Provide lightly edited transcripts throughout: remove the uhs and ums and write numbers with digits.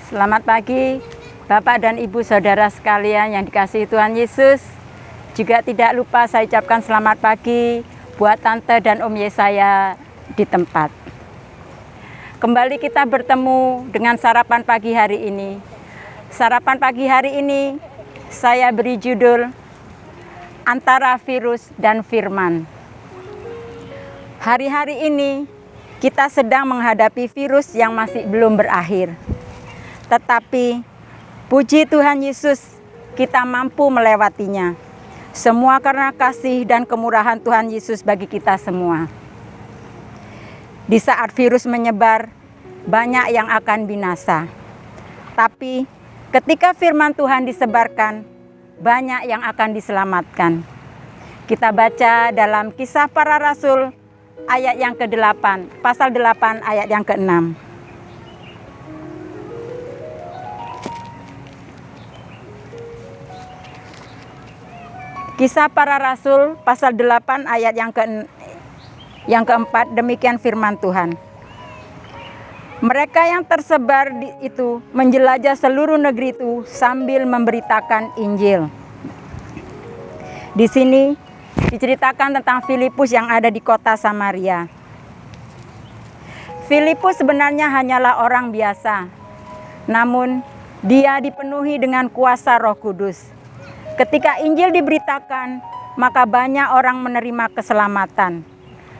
Selamat pagi, Bapak dan Ibu saudara sekalian yang dikasihi Tuhan Yesus. Juga tidak lupa saya ucapkan selamat pagi buat Tante dan Om Yesaya di tempat. Kembali kita bertemu dengan sarapan pagi hari ini. Sarapan pagi hari ini saya beri judul Antara Virus dan Firman. Hari-hari ini kita sedang menghadapi virus yang masih belum berakhir. Tetapi puji Tuhan Yesus, kita mampu melewatinya. Semua karena kasih dan kemurahan Tuhan Yesus bagi kita semua. Di saat virus menyebar, banyak yang akan binasa. Tapi ketika firman Tuhan disebarkan, banyak yang akan diselamatkan. Kita baca dalam Kisah Para Rasul ayat yang ke-8, pasal 8 ayat yang ke-6. Kisah Para Rasul pasal 8 ayat yang ke-4, demikian firman Tuhan. Mereka yang tersebar itu menjelajah seluruh negeri itu sambil memberitakan Injil. Di sini diceritakan tentang Filipus yang ada di kota Samaria. Filipus sebenarnya hanyalah orang biasa, namun dia dipenuhi dengan kuasa Roh Kudus. Ketika Injil diberitakan, maka banyak orang menerima keselamatan.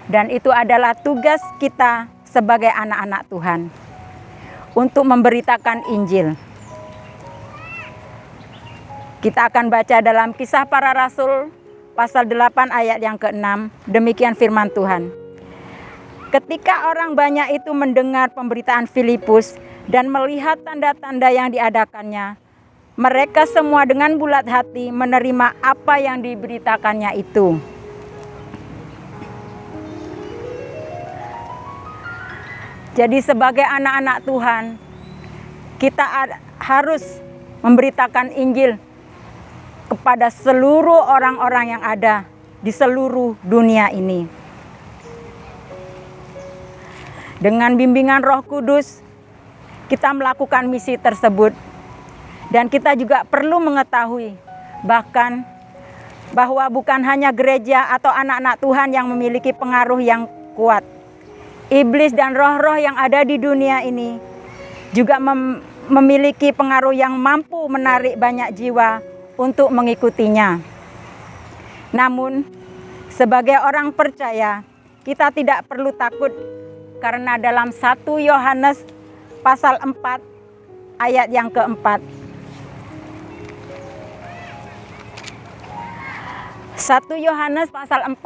Dan itu adalah tugas kita sebagai anak-anak Tuhan, untuk memberitakan Injil. Kita akan baca dalam Kisah Para Rasul pasal 8 ayat yang ke-6, demikian firman Tuhan. Ketika orang banyak itu mendengar pemberitaan Filipus dan melihat tanda-tanda yang diadakannya, mereka semua dengan bulat hati menerima apa yang diberitakannya itu. Jadi sebagai anak-anak Tuhan, kita harus memberitakan Injil kepada seluruh orang-orang yang ada di seluruh dunia ini. Dengan bimbingan Roh Kudus, kita melakukan misi tersebut. Dan kita juga perlu mengetahui bahwa bukan hanya gereja atau anak-anak Tuhan yang memiliki pengaruh yang kuat. Iblis dan roh-roh yang ada di dunia ini juga memiliki pengaruh yang mampu menarik banyak jiwa untuk mengikutinya. Namun, sebagai orang percaya, kita tidak perlu takut karena dalam 1 Yohanes pasal 4 ayat yang ke-4. 1 Yohanes pasal 4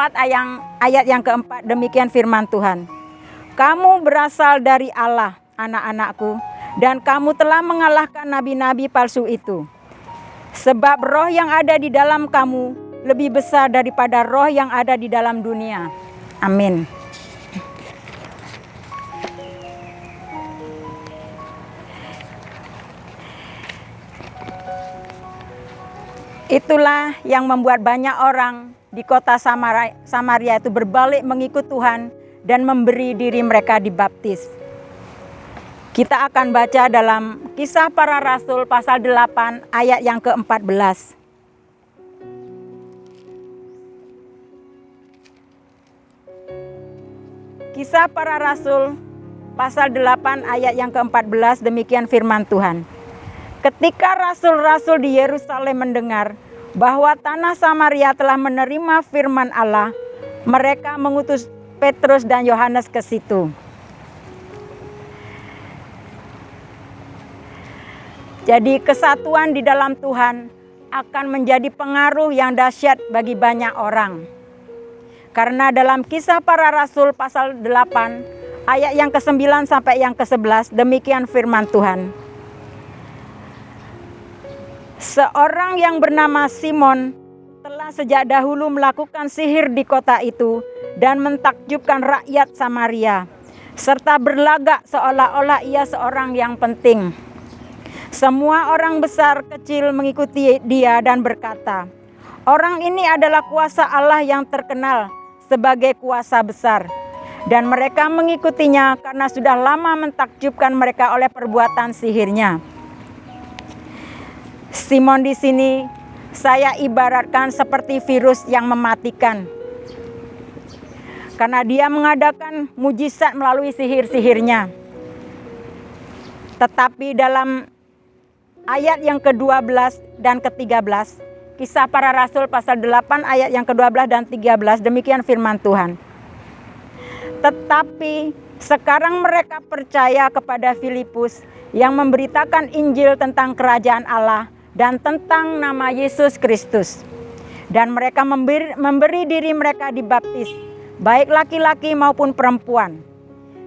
ayat yang ke-4, demikian firman Tuhan. Kamu berasal dari Allah, anak-anakku, dan kamu telah mengalahkan nabi-nabi palsu itu. Sebab roh yang ada di dalam kamu lebih besar daripada roh yang ada di dalam dunia. Amin. Itulah yang membuat banyak orang di kota Samaria itu berbalik mengikut Tuhan dan memberi diri mereka dibaptis. Kita akan baca dalam Kisah Para Rasul pasal 8 ayat yang ke-14. Kisah Para Rasul pasal 8 ayat yang ke-14, demikian firman Tuhan. Ketika rasul-rasul di Yerusalem mendengar bahwa tanah Samaria telah menerima firman Allah, mereka mengutus Petrus dan Yohanes ke situ. Jadi kesatuan di dalam Tuhan akan menjadi pengaruh yang dahsyat bagi banyak orang. Karena dalam Kisah Para Rasul pasal 8 ayat yang ke-9 sampai yang ke-11, demikian firman Tuhan. Seorang yang bernama Simon telah sejak dahulu melakukan sihir di kota itu dan mentakjubkan rakyat Samaria, serta berlagak seolah-olah ia seorang yang penting. Semua orang besar kecil mengikuti dia dan berkata, orang ini adalah kuasa Allah yang terkenal sebagai kuasa besar. Dan mereka mengikutinya karena sudah lama mentakjubkan mereka oleh perbuatan sihirnya. Simon di sini saya ibaratkan seperti virus yang mematikan. Karena dia mengadakan mujizat melalui sihir-sihirnya. Tetapi dalam ayat yang ke-12 dan ke-13, Kisah Para Rasul pasal 8 ayat yang ke-12 dan 13, demikian firman Tuhan. Tetapi sekarang mereka percaya kepada Filipus yang memberitakan Injil tentang kerajaan Allah dan tentang nama Yesus Kristus. Dan mereka memberi diri mereka dibaptis, baik laki-laki maupun perempuan.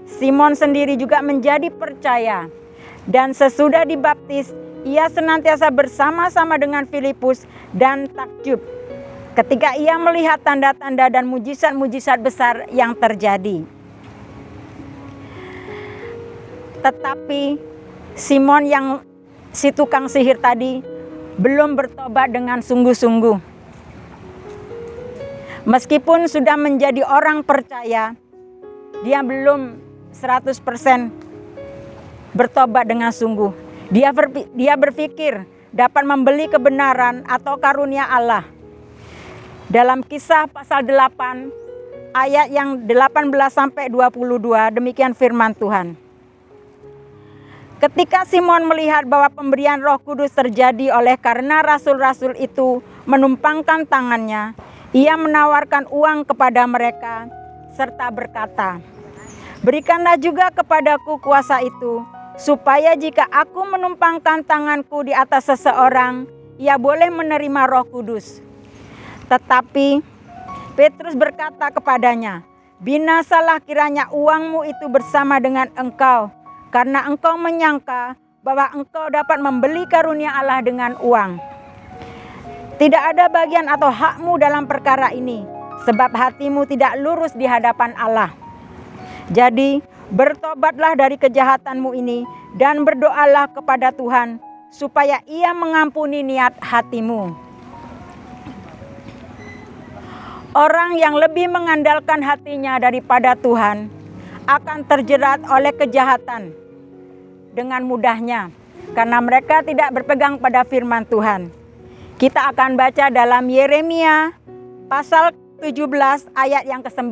Simon sendiri juga menjadi percaya. Dan sesudah dibaptis, ia senantiasa bersama-sama dengan Filipus dan takjub ketika ia melihat tanda-tanda dan mujizat-mujizat besar yang terjadi. Tetapi Simon yang si tukang sihir tadi belum bertobat dengan sungguh-sungguh. Meskipun sudah menjadi orang percaya, dia belum 100% bertobat dengan sungguh. Dia berpikir dapat membeli kebenaran atau karunia Allah. Dalam Kisah pasal 8 ayat yang 18 sampai 22, demikian firman Tuhan. Ketika Simon melihat bahwa pemberian Roh Kudus terjadi oleh karena rasul-rasul itu menumpangkan tangannya, ia menawarkan uang kepada mereka serta berkata, "Berikanlah juga kepadaku kuasa itu, supaya jika aku menumpangkan tanganku di atas seseorang, ia boleh menerima Roh Kudus." Tetapi Petrus berkata kepadanya, "Binasalah kiranya uangmu itu bersama dengan engkau, karena engkau menyangka bahwa engkau dapat membeli karunia Allah dengan uang. Tidak ada bagian atau hakmu dalam perkara ini, sebab hatimu tidak lurus di hadapan Allah. Jadi bertobatlah dari kejahatanmu ini dan berdoalah kepada Tuhan, supaya Ia mengampuni niat hatimu." Orang yang lebih mengandalkan hatinya daripada Tuhan akan terjerat oleh kejahatan dengan mudahnya, karena mereka tidak berpegang pada firman Tuhan. Kita akan baca dalam Yeremia pasal 17 ayat yang ke-9.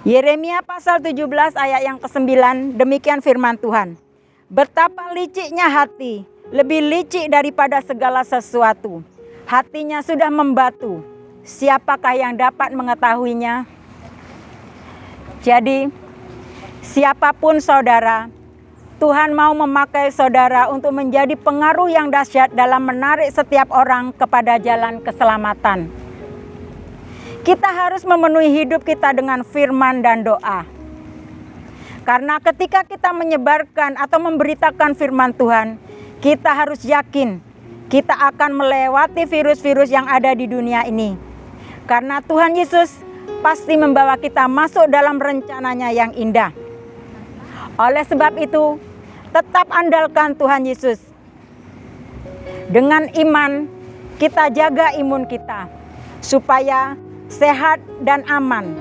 Yeremia pasal 17 ayat yang ke-9, demikian firman Tuhan. "Betapa liciknya hati, lebih licik daripada segala sesuatu. Hatinya sudah membatu, siapakah yang dapat mengetahuinya?" Jadi, siapapun saudara, Tuhan mau memakai saudara untuk menjadi pengaruh yang dahsyat dalam menarik setiap orang kepada jalan keselamatan. Kita harus memenuhi hidup kita dengan firman dan doa. Karena ketika kita menyebarkan atau memberitakan firman Tuhan, kita harus yakin kita akan melewati virus-virus yang ada di dunia ini. Karena Tuhan Yesus pasti membawa kita masuk dalam rencananya yang indah. Oleh sebab itu, tetap andalkan Tuhan Yesus. Dengan iman, kita jaga imun kita, supaya sehat dan aman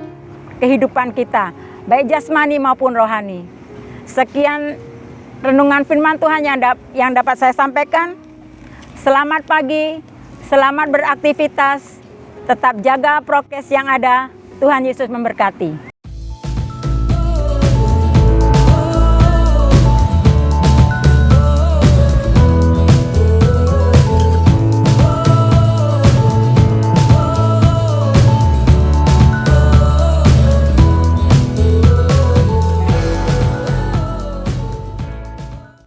kehidupan kita, baik jasmani maupun rohani. Sekian renungan firman Tuhan yang dapat saya sampaikan. Selamat pagi, selamat beraktivitas, tetap jaga prokes yang ada. Tuhan Yesus memberkati.